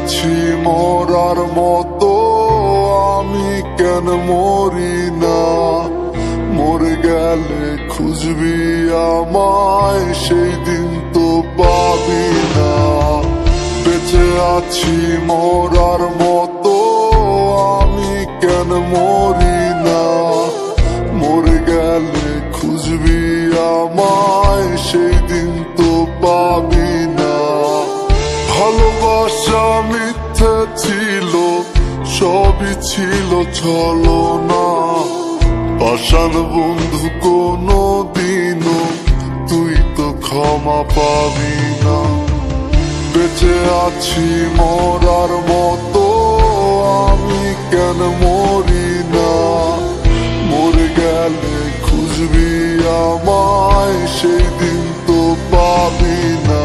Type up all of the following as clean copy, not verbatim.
আছি মরার মতো, আমি কেন মরি না? মরে গেলে খুঁজবি আমায়, সেই দিন তো পাবি না। বেঁচে আছি মরার মতো, আমি কেন মরি না? মরে গেলে খুঁজবি আমায়, সেই দিন তো পাবি না। ভালোবাসা মিথ্যে ছিল, সবই ছিল ছলনা। পাষাণ বন্ধু কোনো দিনও তুই তো ক্ষমা পাবি না। বেঁচে আছি মরার মতো, আমি কেন মরি না? মরে গেলে খুঁজবি আমায়, সেই দিন তো পাবি না।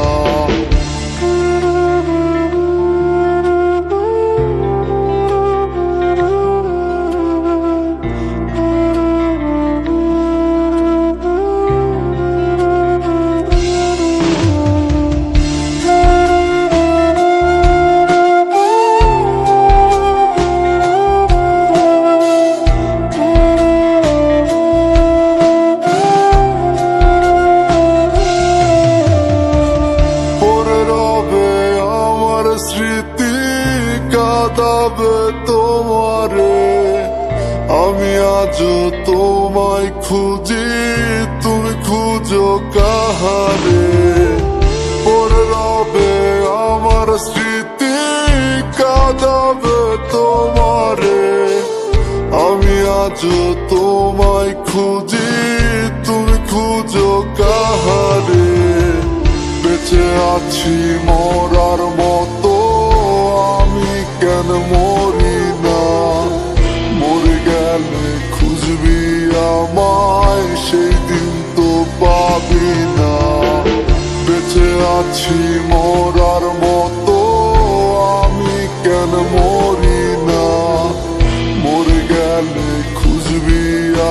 স্মৃতি কাঁদাবে তোমারে, আমি আজও তোমায় খুঁজি, তুমি খুঁজো কাহারে? পড়ে রবে আমার স্মৃতি কাঁদাবে তোমারে, আমি আজও তোমায় খুঁজি, তুমি খুঁজো কাহারে? বেঁচে আছি মরার মতো, আমি কেন মরি না? মরে গেলে খুঁজবি আমায়, সেই দিন তো পাবি না। বেঁচে আছি মরার মতো, আমি কেন মরি না? মরে গেলে খুঁজবি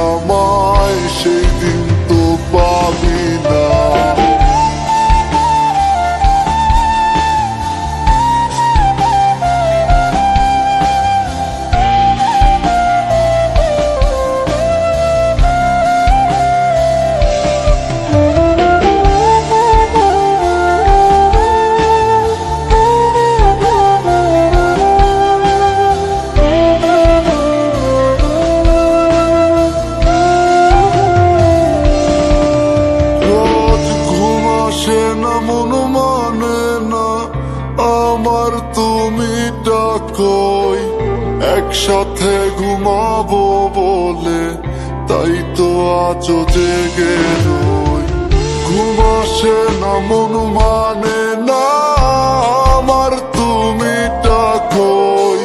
আমায়, সেই দিন তো পাবি না। মন মানে না আমার তুমি ডাকই, একসাথে ঘুমাবো বলে তাই তো আজও জেগে রই। ঘুম আসে না মন মানে না আমার তুমি ডাকই,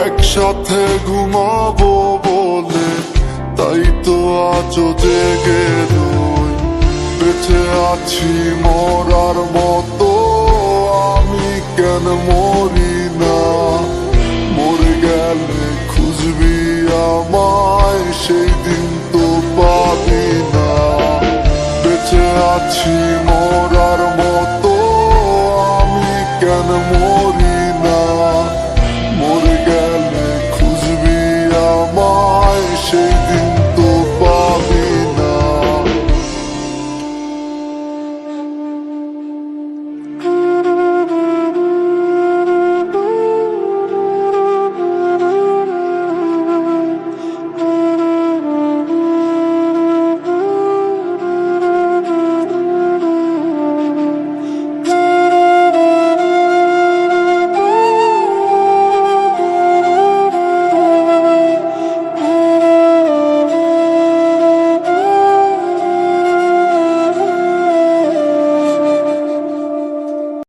একসাথে ঘুমাবো বলে তাই তো আজও জেগে রই। বেঁচে আছি মরার মতো, আমি কেন মরি না? মরে গেলে খুঁজবি আমায়, সেই দিন তো